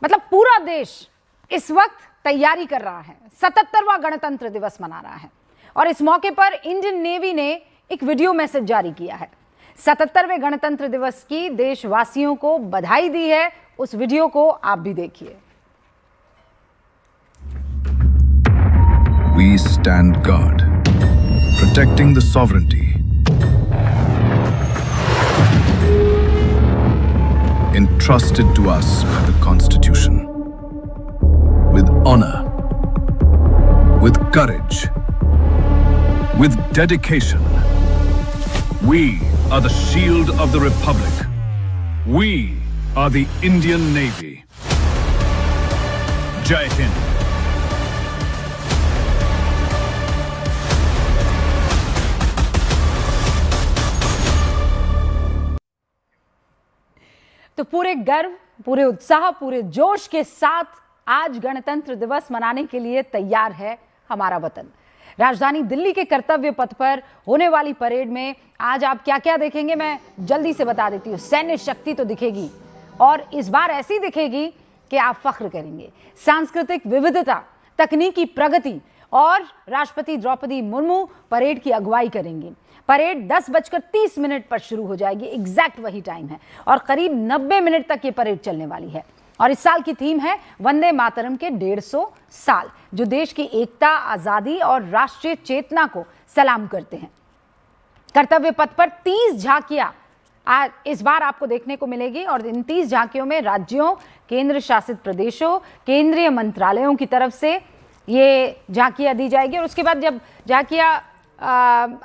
मतलब पूरा देश इस वक्त तैयारी कर रहा है, 77वां गणतंत्र दिवस मना रहा है और इस मौके पर इंडियन नेवी ने एक वीडियो मैसेज जारी किया है। 77वें गणतंत्र दिवस की देशवासियों को बधाई दी है। उस वीडियो को आप भी देखिए। We stand guard, protecting the sovereignty, entrusted to us by the Constitution. With honor, with courage, with dedication, we are the shield of the Republic. We are the Indian Navy. Jai Hind. तो पूरे गर्व, पूरे उत्साह, पूरे जोश के साथ आज गणतंत्र दिवस मनाने के लिए तैयार है हमारा वतन। राजधानी दिल्ली के कर्तव्य पथ पर होने वाली परेड में आज आप क्या क्या देखेंगे मैं जल्दी से बता देती हूँ। सैन्य शक्ति तो दिखेगी और इस बार ऐसी दिखेगी कि आप फख्र करेंगे। सांस्कृतिक विविधता, तकनीकी प्रगति और राष्ट्रपति द्रौपदी मुर्मू परेड की अगुवाई करेंगी। परेड 10:30 पर शुरू हो जाएगी, एग्जैक्ट वही टाइम है और करीब 90 मिनट तक ये परेड चलने वाली है। और इस साल की थीम है वंदे मातरम के 150 साल, जो देश की एकता, आजादी और राष्ट्रीय चेतना को सलाम करते हैं। कर्तव्य पथ पर 30 झांकियां इस बार आपको देखने को मिलेगी और इन 30 झांकियों में राज्यों, केंद्र शासित प्रदेशों, केंद्रीय मंत्रालयों की तरफ से ये झांकियां दी जाएगी। और उसके बाद जब झांकियां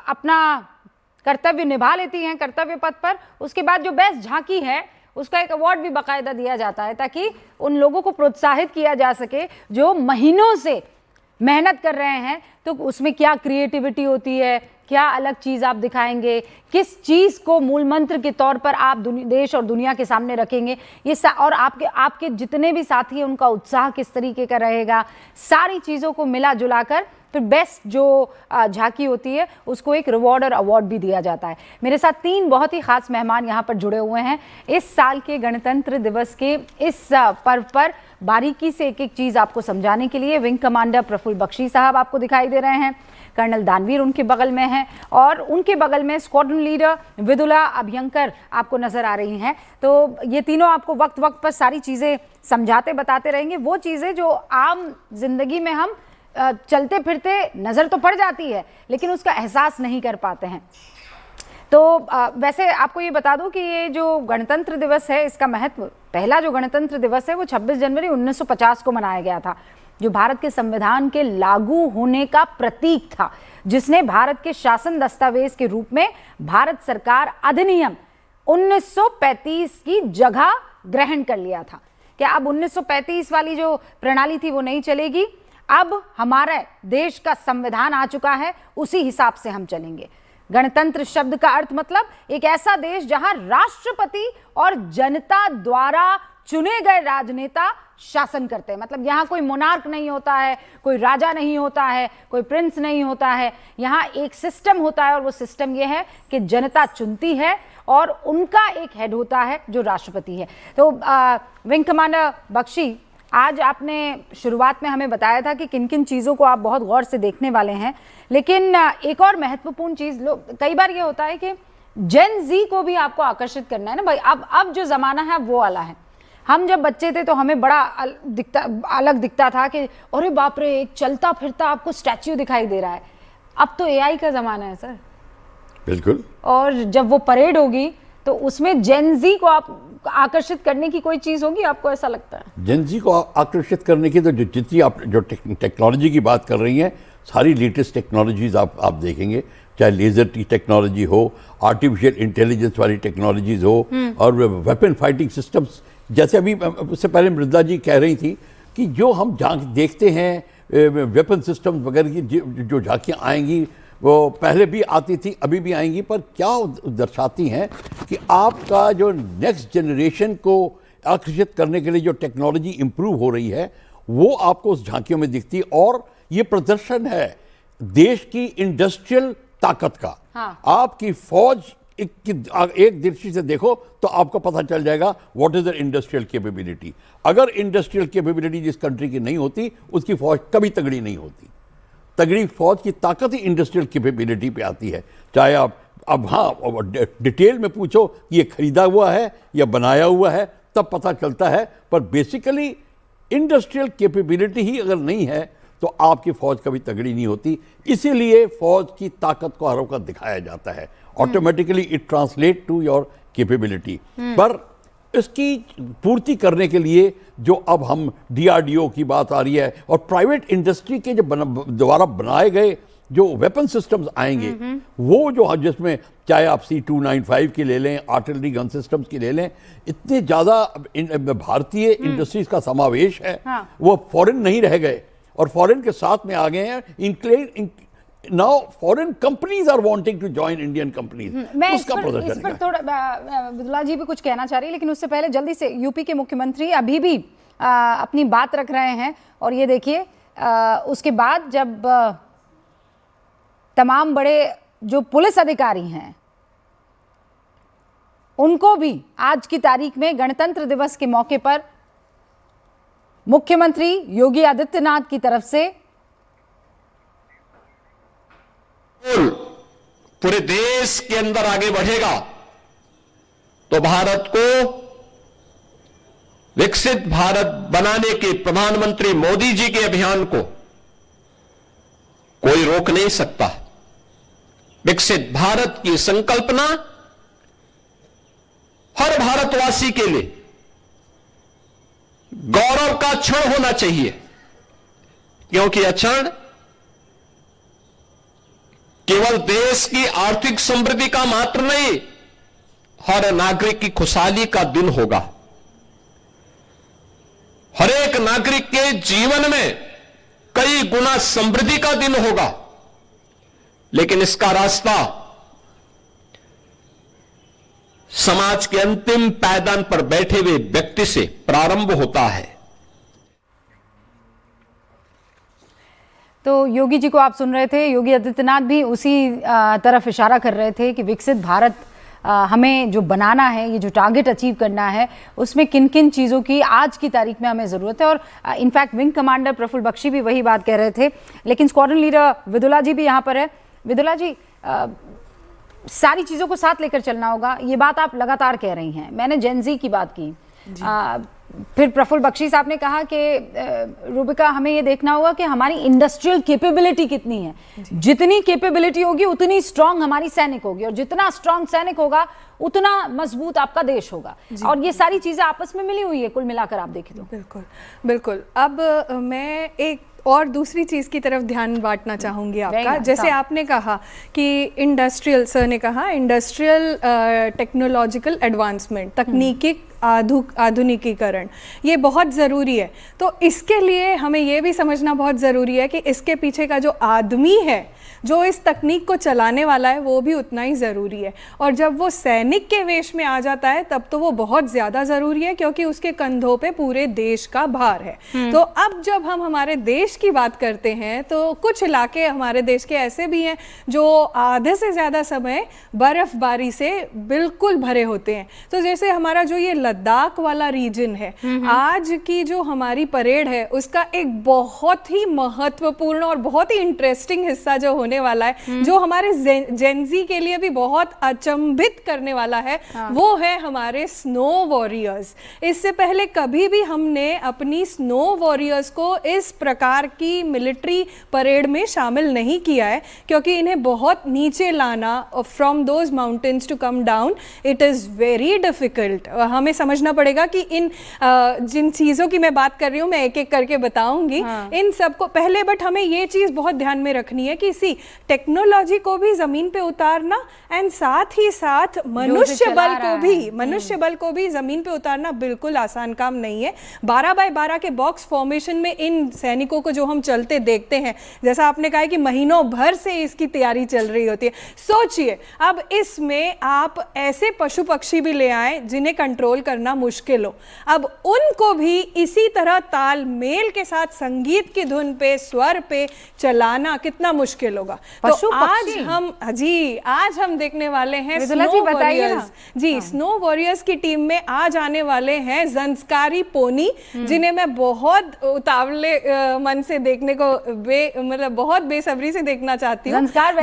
अपना कर्तव्य निभा लेती हैं कर्तव्य पथ पर, उसके बाद जो बेस्ट झांकी है उसका एक अवार्ड भी बाकायदा दिया जाता है ताकि उन लोगों को प्रोत्साहित किया जा सके जो महीनों से मेहनत कर रहे हैं। तो उसमें क्या क्रिएटिविटी होती है, क्या अलग चीज़ आप दिखाएंगे, किस चीज़ को मूल मंत्र के तौर पर आप देश और दुनिया के सामने रखेंगे, ये और आपके जितने भी साथी हैं उनका उत्साह किस तरीके का रहेगा, सारी चीज़ों को मिला जुलाकर फिर बेस्ट जो झांकी होती है उसको एक रिवॉर्ड और अवार्ड भी दिया जाता है। मेरे साथ 3 बहुत ही खास मेहमान यहाँ पर जुड़े हुए हैं इस साल के गणतंत्र दिवस के इस पर्व पर बारीकी से एक एक चीज़ आपको समझाने के लिए। विंग कमांडर प्रफुल्ल बख्शी साहब आपको दिखाई दे रहे हैं, कर्नल दानवीर उनके बगल में हैं और उनके बगल में स्क्वाड्रन लीडर विदुला अभ्यंकर आपको नज़र आ रही हैं। तो ये तीनों आपको वक्त वक्त पर सारी चीज़ें समझाते बताते रहेंगे, वो चीज़ें जो आम जिंदगी में हम चलते फिरते नज़र तो पड़ जाती है लेकिन उसका एहसास नहीं कर पाते हैं। तो वैसे आपको ये बता दूं कि ये जो गणतंत्र दिवस है इसका महत्व, पहला जो गणतंत्र दिवस है वो 26 जनवरी 1950 को मनाया गया था, जो भारत के संविधान के लागू होने का प्रतीक था, जिसने भारत के शासन दस्तावेज के रूप में भारत सरकार अधिनियम 1935 की जगह ग्रहण कर लिया था। कि अब 1935 वाली जो प्रणाली थी वो नहीं चलेगी, अब हमारे देश का संविधान आ चुका है, उसी हिसाब से हम चलेंगे। गणतंत्र शब्द का अर्थ मतलब एक ऐसा देश जहां राष्ट्रपति और जनता द्वारा चुने गए राजनेता शासन करते हैं। मतलब यहाँ कोई मोनार्क नहीं होता है, कोई राजा नहीं होता है, कोई प्रिंस नहीं होता है, यहाँ एक सिस्टम होता है और वो सिस्टम ये है कि जनता चुनती है और उनका एक हेड होता है जो राष्ट्रपति है। तो विंग कमांडर बख्शी, आज आपने शुरुआत में हमें बताया था कि किन किन चीज़ों को आप बहुत गौर से देखने वाले हैं, लेकिन एक और महत्वपूर्ण चीज़, कई बार ये होता है कि जेन जी को भी आपको आकर्षित करना है ना भाई। अब जो ज़माना है वो वाला है। हम जब बच्चे थे तो हमें बड़ा अलग दिखता था कि अरे बाप रे, एक चलता फिरता आपको स्टैच्यू दिखाई दे रहा है। अब तो एआई का ज़माना है सर। बिल्कुल। और जब वो परेड होगी तो उसमें जेन जी को आप आकर्षित करने की कोई चीज़ होगी, आपको ऐसा लगता है? जेन जी को आकर्षित करने की तो जितनी आप जो टेक्नोलॉजी की बात कर रही हैं, सारी लेटेस्ट टेक्नोलॉजीज़ आप देखेंगे, चाहे लेज़र की टेक्नोलॉजी हो, आर्टिफिशियल इंटेलिजेंस वाली टेक्नोलॉजीज़ हो और वेपन फाइटिंग सिस्टम्स। जैसे अभी उससे पहले मृदा जी कह रही थी कि जो हम देखते हैं वेपन सिस्टम्स वगैरह की जो झांकियाँ आएंगी वो पहले भी आती थी, अभी भी आएंगी, पर क्या दर्शाती हैं कि आपका जो नेक्स्ट जनरेशन को आकर्षित करने के लिए जो टेक्नोलॉजी इम्प्रूव हो रही है वो आपको उस झांकियों में दिखती है। और ये प्रदर्शन है देश की इंडस्ट्रियल ताकत का। हाँ। आपकी फौज एक दृष्टि से देखो तो आपको पता चल जाएगा what is the industrial capability. अगर इंडस्ट्रियल कैपेबिलिटी जिस कंट्री की नहीं होती उसकी फौज कभी तगड़ी नहीं होती। तगड़ी फौज की ताकत ही इंडस्ट्रियल कैपेबिलिटी पे आती है। चाहे आप अब हाँ डिटेल में पूछो कि ये खरीदा हुआ है या बनाया हुआ है तब पता चलता है, पर बेसिकली इंडस्ट्रियल कैपेबिलिटी ही अगर नहीं है तो आपकी फौज कभी तगड़ी नहीं होती। इसीलिए फौज की ताकत को हर वक्त दिखाया जाता है, automatically it translate to your capability. पर इसकी पूर्ति करने के लिए जो अब हम DRDO की बात आ रही है और प्राइवेट इंडस्ट्री के जो द्वारा बनाए गए जो वेपन सिस्टम्स आएंगे वो जो जिसमें चाहे आप C295 की ले लें, आर्टिलरी गन सिस्टम्स की ले लें, इतने ज़्यादा भारतीय इंडस्ट्रीज का समावेश है। वो फॉरेन नहीं रह गए और फॉरेन के साथ में आ गए हैं। Now foreign companies are wanting to join Indian companies. मैं इस पर थोड़ा विदुला जी भी कुछ कहना चाह रही है, लेकिन उससे पहले जल्दी से यूपी के मुख्यमंत्री अभी भी अपनी बात रख रहे हैं और ये देखिए उसके बाद जब तमाम बड़े जो पुलिस अधिकारी हैं उनको भी आज की तारीख में गणतंत्र दिवस के मौके पर मुख्यमंत्री योगी आदित्यनाथ की तरफ से पूरे देश के अंदर आगे बढ़ेगा तो भारत को विकसित भारत बनाने के प्रधानमंत्री मोदी जी के अभियान को कोई रोक नहीं सकता। विकसित भारत की संकल्पना हर भारतवासी के लिए गौरव का क्षण होना चाहिए, क्योंकि यह क्षण केवल देश की आर्थिक समृद्धि का मात्र नहीं, हर नागरिक की खुशहाली का दिन होगा। हर एक नागरिक के जीवन में कई गुना समृद्धि का दिन होगा, लेकिन इसका रास्ता समाज के अंतिम पायदान पर बैठे हुए व्यक्ति से प्रारंभ होता है। तो योगी जी को आप सुन रहे थे, योगी आदित्यनाथ भी उसी तरफ इशारा कर रहे थे कि विकसित भारत हमें जो बनाना है, ये जो टारगेट अचीव करना है, उसमें किन किन चीज़ों की आज की तारीख में हमें ज़रूरत है। और in fact wing commander Prafull Bakshi भी वही बात कह रहे थे। लेकिन स्क्वाड्रन लीडर विदुला जी भी यहाँ पर है। विदुला जी, सारी चीज़ों को साथ लेकर चलना होगा, ये बात आप लगातार कह रही हैं। मैंने जेनजी की बात की, फिर प्रफुल्ल बख्शी साहब ने कहा कि रूबिका हमें ये देखना होगा कि हमारी इंडस्ट्रियल कैपेबिलिटी कितनी है। जितनी कैपेबिलिटी होगी उतनी स्ट्रांग हमारी सैनिक होगी, और जितना स्ट्रांग सैनिक होगा उतना मजबूत आपका देश होगा। और ये सारी चीजें आपस में मिली हुई है कुल मिलाकर आप देखें तो। बिल्कुल बिल्कुल। अब मैं एक और दूसरी चीज़ की तरफ ध्यान बांटना चाहूँगी आपका। जैसे आपने कहा कि इंडस्ट्रियल, सर ने कहा इंडस्ट्रियल टेक्नोलॉजिकल एडवांसमेंट, तकनीकी आधुनिकीकरण, ये बहुत ज़रूरी है। तो इसके लिए हमें ये भी समझना बहुत ज़रूरी है कि इसके पीछे का जो आदमी है, जो इस तकनीक को चलाने वाला है, वो भी उतना ही ज़रूरी है। और जब वो सैनिक के वेश में आ जाता है तब तो वो बहुत ज़्यादा ज़रूरी है, क्योंकि उसके कंधों पे पूरे देश का भार है। तो अब जब हम हमारे देश की बात करते हैं तो कुछ इलाके हमारे देश के ऐसे भी हैं जो आधे से ज़्यादा समय बर्फबारी से बिल्कुल भरे होते हैं। तो जैसे हमारा जो ये लद्दाख वाला रीजन है, आज की जो हमारी परेड है उसका एक बहुत ही महत्वपूर्ण और बहुत ही इंटरेस्टिंग हिस्सा जो होने वाला है, जो हमारे जेनजी के लिए भी बहुत अचंभित करने वाला है, वो है हमारे स्नो वॉरियर्स। इससे पहले कभी भी हमने अपनी स्नो वॉरियर्स को इस प्रकार की मिलिट्री परेड में शामिल नहीं किया है, क्योंकि इन्हें बहुत नीचे लाना, from those mountains to come down, it is very difficult. हमें समझना पड़ेगा कि इन जिन चीज़ों की मैं बात कर रही हूँ मैं एक एक करके बताऊंगी। इन सबको पहले बट हमें ये चीज़ बहुत ध्यान में रखनी है कि इसी टेक्नोलॉजी को भी ज़मीन पे उतारना एंड साथ ही साथ मनुष्य बल को भी ज़मीन पे उतारना बिल्कुल आसान काम नहीं है। 12 बाय 12 के बॉक्स फॉर्मेशन में इन सैनिकों को जो हम चलते देखते हैं, जैसा आपने कहा कि महीनों भर से इसकी तैयारी चल रही होती है। सोचिए अब इसमें आप ऐसे पशु पक्षी भी ले आए जिन्हें कंट्रोल करना मुश्किल हो, अब उनको भी इसी तरह तालमेल के साथ संगीत की धुन पे, स्वर पे चलाना कितना मुश्किल होगा। पशु तो आज पक्षी। आज हम देखने वाले हैं मृदुला जी, स्नो बताइए ना। वॉरियर्स। जी, स्नो वॉरियर्स की टीम में आज आने वाले हैं ज़ंस्कारी पोनी, जिन्हें मैं बहुत उतावले मन से देखने को मतलब बहुत बेसब्री से देखना चाहती हूँ। ज़ंस्कार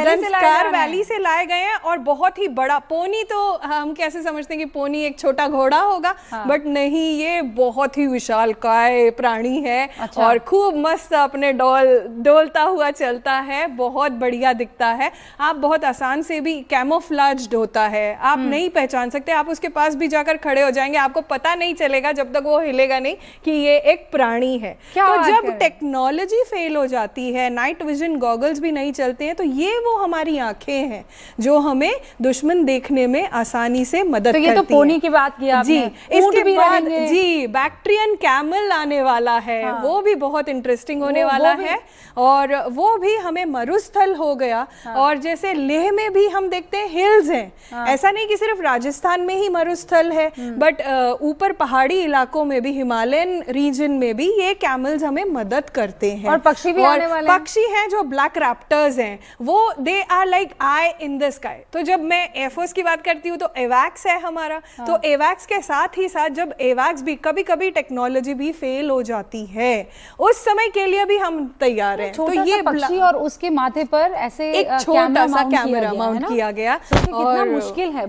वैली से लाए गए हैं और बहुत ही बड़ा पोनी, तो हम कैसे समझते हैं कि पोनी एक छोटा घोड़ा होगा, बट नहीं, ये बहुत ही विशालकाय प्राणी है। अच्छा। और खूब मस्त अपने डोलता हुआ चलता है, बहुत बढ़िया दिखता है। आप बहुत आसान से भी कैमोफ्लेज्ड होता है, आप नहीं पहचान सकते, आप उसके पास भी जाकर खड़े हो जाएंगे, आपको पता नहीं चलेगा जब तक वो हिलेगा नहीं कि ये एक प्राणी है। तो जब टेक्नोलॉजी फेल हो जाती है, नाइट विजन गॉगल्स भी नहीं चलते हैं, तो ये वो हमारी आंखें हैं जो हमें दुश्मन देखने में आसानी से मदद करती हैं। तो पोनी की बात की आपने। जी, इसके भी बाद रहेंगे। जी बैक्ट्रियन कैमल आने वाला है। हाँ। वो भी बहुत इंटरेस्टिंग होने वाला है, और वो भी हमें मरुस्थल हो गया। और जैसे लेह में भी हम देखते हैं हिल्स हैं, ऐसा नहीं कि सिर्फ राजस्थान में ही मरुस्थल है, बट ऊपर पहाड़ी इलाकों में भी, हिमालयन रीजन में भी ये कैमल्स हमें मदद करते हैं। और पक्षी भी आने वाले हैं। पक्षी हैं जो ब्लैक रैप्टर्स हैं, वो they are like eye in the sky. तो जब मैं एयरफोर्स की बात करती हूँ तो एवैक्स है हमारा, तो एवैक्स के साथ ही साथ जब एवैक्स भी कभी कभी टेक्नोलॉजी भी फेल हो जाती है, उस समय के लिए भी हम तैयार हैं। तो ये पक्षी और उसके माथे पर ऐसे एक छोटा सा कैमरा माउंट किया गया, कितना मुश्किल है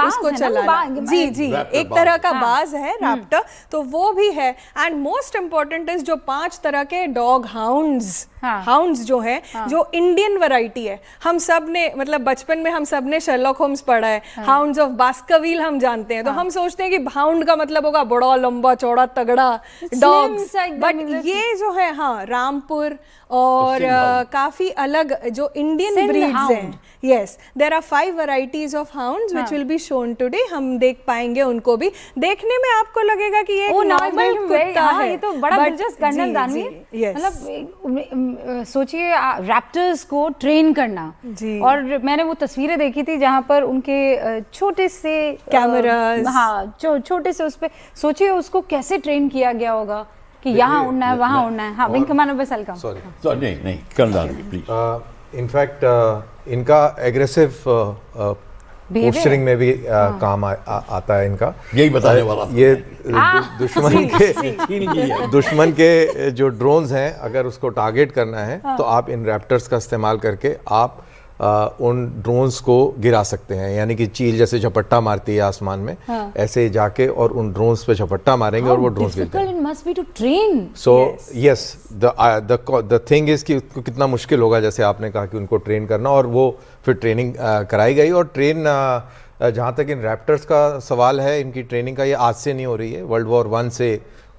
उसको चलाना। जी जी, एक तरह का बाज है रैप्टर, तो वो भी है। एंड मोस्ट इंपॉर्टेंट इज जो 5 तरह के डॉग हाउंड्स जो है, जो इंडियन वैरायटी है। हम सब ने मतलब बचपन में हम सब ने शर्लॉक होम्स पढ़ा है, हाउंड्स ऑफ बास्करविल हम जानते हैं, तो हम सोचते हैं कि हाउंड का मतलब होगा बड़ा लंबा चौड़ा तगड़ा डॉग्स, बट ये जो है रामपुर और काफी अलग जो इंडियन ब्रीड्स हैं। Yes, there are 5 varieties of hounds which will be shown today. हम देख पाएंगे उनको भी, देखने में आपको लगेगा कि ये एक नॉर्मल कुत्ता है। ये तो बड़ा दिलचस्प कर्नल दानवी, मतलब सोचिए रैप्टर्स को ट्रेन करना। और मैंने वो तस्वीरें देखी थी जहां पर उनके छोटे से कैमरास, छोटे से उस पे, सोचिए उसको कैसे ट्रेन किया गया होगा कि यहाँ उड़ना है, वहाँ उड़ना है। विंग कमांडर बेसल का नहीं कर्नल प्लीज। इनफैक्ट इनका एग्रेसिव पोस्चरिंग में भी काम आता है इनका। यही बताने वाला ये दुश्मन के जो ड्रोन्स हैं, अगर उसको टारगेट करना है तो आप इन रैप्टर्स का इस्तेमाल करके आप उन ड्रोन्स को गिरा सकते हैं। यानी कि चील जैसे झपट्टा मारती है आसमान में, ऐसे जाके और उन ड्रोन्स पे झपट्टा मारेंगे और वो ड्रोन्स गिरते हैं। So yes, the thing is कि कितना मुश्किल होगा, जैसे आपने कहा कि उनको ट्रेन करना, और वो फिर ट्रेनिंग कराई गई। और ट्रेन जहाँ तक इन रैप्टर्स का सवाल है, इनकी ट्रेनिंग का ये आज से नहीं हो रही है, World War I से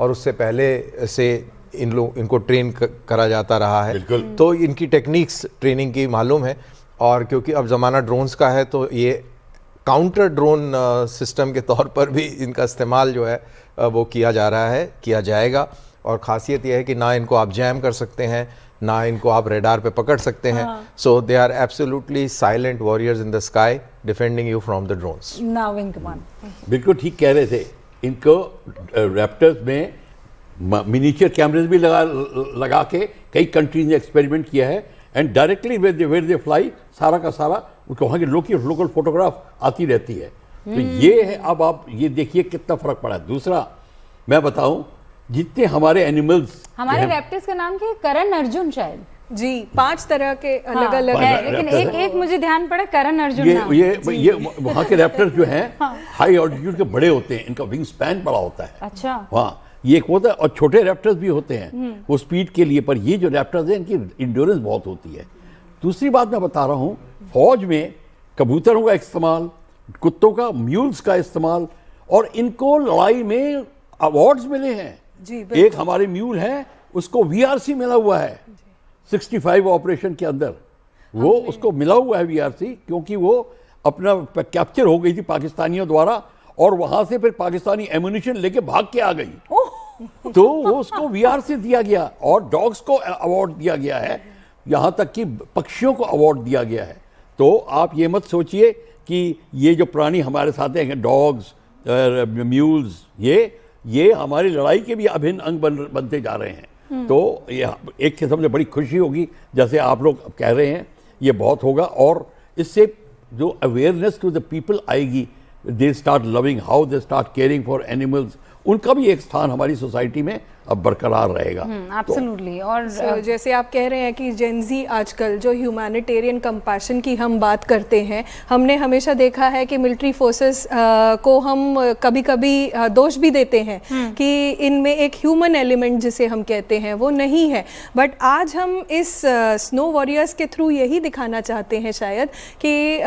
और उससे पहले से इनको ट्रेन करा जाता रहा है। तो इनकी टेक्निक्स ट्रेनिंग की मालूम है। और क्योंकि अब ज़माना ड्रोन्स का है, तो ये काउंटर ड्रोन सिस्टम के तौर पर भी इनका इस्तेमाल जो है वो किया जा रहा है, किया जाएगा। और ख़ासियत यह है कि ना इनको आप जैम कर सकते हैं, ना इनको आप रेडार पे पकड़ सकते हैं। So they are absolutely silent warriors in the sky defending you from the drones. बिल्कुल ठीक कह रहे थे। इनको रैप्टर्स में मिनिएचर कैमरेज भी लगा के कई कंट्रीज ने एक्सपेरिमेंट किया है, and directly where they fly सारा का सारा उनको वहाँ की लोकल फोटोग्राफ आती रहती है। तो ये है, अब आप ये देखिए कितना फर्क पड़ा है। दूसरा मैं बताऊं, जितने हमारे एनिमल्स, हमारे रैप्टर्स का नाम क्या है? करण अर्जुन शायद। जी, 5 तरह के अलग अलग है, लेकिन एक मुझे ध्यान पड़ा, करण अर्जुन नाम। ये वहाँ के रैप्टर्स जो हैं हाई ऑल्टीट्यूड के बड़े होते हैं, इनका विंग स्पैन बड़ा होता है। अच्छा, वहाँ ये एक होता है, और छोटे रैप्टर्स भी होते हैं वो स्पीड के लिए, पर ये जो रैप्टर्स हैं इनकी इंड्योरेंस बहुत होती है। दूसरी बात मैं बता रहा हूँ, फौज में कबूतरों का इस्तेमाल, कुत्तों का, म्यूल्स का इस्तेमाल, और इनको लड़ाई में अवार्ड्स मिले हैं। एक हमारे म्यूल है, उसको VRC मिला हुआ है 65 ऑपरेशन के अंदर, वो उसको मिला हुआ है VRC, क्योंकि वो अपना कैप्चर हो गई थी पाकिस्तानियों द्वारा, और वहां से फिर पाकिस्तानी एम्युनिशन लेके भाग के आ गई। तो वो उसको VRC दिया गया, और डॉग्स को अवार्ड दिया गया है, यहां तक कि पक्षियों को अवार्ड दिया गया है। तो आप ये मत सोचिए कि ये जो प्राणी हमारे साथ हैं, डॉग्स, म्यूल्स, ये हमारी लड़ाई के भी अभिन्न अंग बनते जा रहे हैं। तो ये एक किस्म से बड़ी खुशी होगी, जैसे आप लोग कह रहे हैं, ये बहुत होगा। और इससे जो अवेयरनेस टू द पीपल आएगी, they start loving, how they start caring for animals, उनका भी एक स्थान हमारी सोसाइटी में अब बरकरार रहेगा। एब्सोल्युटली। और जैसे आप कह रहे हैं कि जेनजी आजकल जो ह्यूमैनिटेरियन कंपैशन की हम बात करते हैं, हमने हमेशा देखा है कि मिलिट्री फोर्सेस को हम कभी कभी दोष भी देते हैं कि इनमें एक ह्यूमन एलिमेंट जिसे हम कहते हैं वो नहीं है। बट आज हम इस स्नो वॉरियर्स के थ्रू यही दिखाना चाहते हैं शायद कि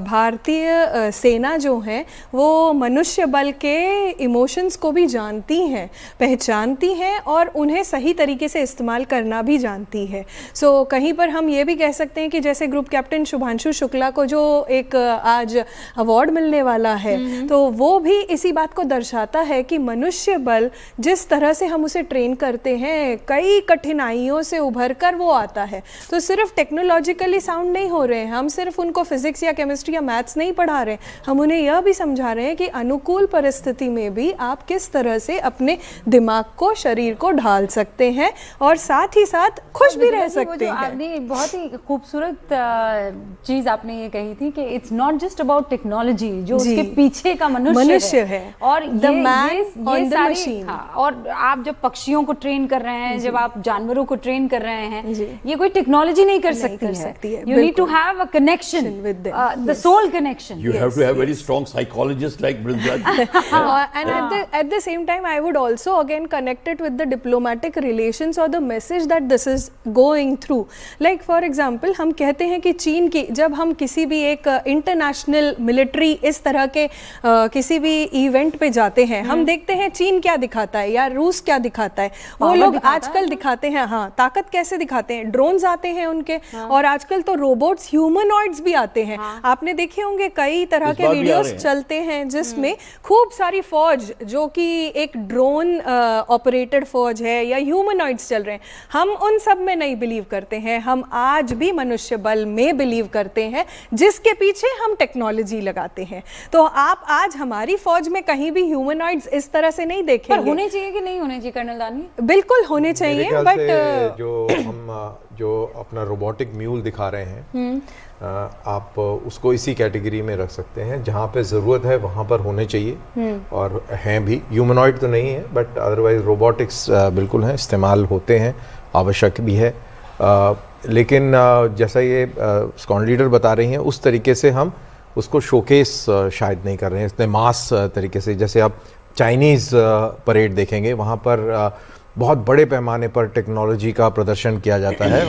भारतीय सेना जो है वो मनुष्य बल के इमोशंस को भी जानती हैं, पहचानती हैं और उन्हें सही तरीके से इस्तेमाल करना भी जानती है। सो कहीं पर हम ये भी कह सकते हैं कि जैसे ग्रुप कैप्टन शुभांशु शुक्ला को जो एक आज अवार्ड मिलने वाला है, तो वो भी इसी बात को दर्शाता है कि मनुष्य बल जिस तरह से हम उसे ट्रेन करते हैं, कई कठिनाइयों से उभर कर वो आता है। तो सिर्फ टेक्नोलॉजिकली साउंड नहीं हो रहे हैं, हम सिर्फ उनको फिजिक्स या केमिस्ट्री या मैथ्स नहीं पढ़ा रहे, हम उन्हें यह भी समझा रहे हैं कि अनुकूल परिस्थिति में भी आप किस तरह से अपने दिमाग को, शरीर को ढाल सकते हैं और साथ ही साथ खुश भी रह सकते हैं। आपने बहुत ही खूबसूरत चीज आपने ये कही थी कि it's not just about technology, जो उसके पीछे का मनुष्य है और the man on the machine. और आप जब पक्षियों को ट्रेन कर रहे हैं, जब आप जानवरों को ट्रेन कर रहे हैं, ये कोई टेक्नोलॉजी नहीं कर सकती है। You need to have a connection with the soul connection. You have to have very strong psychologists like Brindaji. And at the same time, I would also again connect it with the diplomatic relations or the message that this is going through. Like for example, हम कहते हैं कि चीन की, जब हम किसी भी एक इंटरनेशनल मिलिट्री इस तरह के किसी भी इवेंट पे जाते हैं, हम देखते हैं चीन क्या दिखाता है या रूस क्या दिखाता है। वो लोग आजकल दिखाते हैं, हाँ, ताकत कैसे दिखाते हैं, ड्रोन्स आते हैं उनके, और आजकल तो रोबोट्स, ह्यूमनॉइड्स भी आते हैं। आपने देखे होंगे कई तरह के वीडियोस चलते हैं जिसमें खूब सारी फौज जो कि एक ड्रोन ऑपरेटेड फौज है या ह्यूमनॉइड्स चल रहे हैं। हम उन सब में नहीं बिलीव करते हैं, हम आज भी मनुष्य बल में बिलीव करते हैं जिसके पीछे हम टेक्नोलॉजी लगाते हैं। तो आप आज हमारी फौज में कहीं भी ह्यूमनॉइड्स इस तरह से नहीं देखेंगे। पर होने चाहिए कि नहीं होने चाहिए कर्नल दानी? बिल्कुल होने चाहिए, बट जो हम जो अपना रोबोटिक म्यूल दिखा रहे हैं, आप उसको इसी कैटेगरी में रख सकते हैं। जहाँ पे ज़रूरत है वहाँ पर होने चाहिए, और हैं भी। ह्यूमनॉइड तो नहीं है, बट अदरवाइज रोबोटिक्स बिल्कुल हैं, इस्तेमाल होते हैं, आवश्यक भी है। लेकिन जैसा ये स्क्वाड्रन लीडर बता रही हैं, उस तरीके से हम उसको शोकेस शायद नहीं कर रहे हैं इतने मास तरीके से। जैसे आप चाइनीज़ परेड देखेंगे, वहाँ पर बहुत बड़े पैमाने पर टेक्नोलॉजी का प्रदर्शन किया जाता है।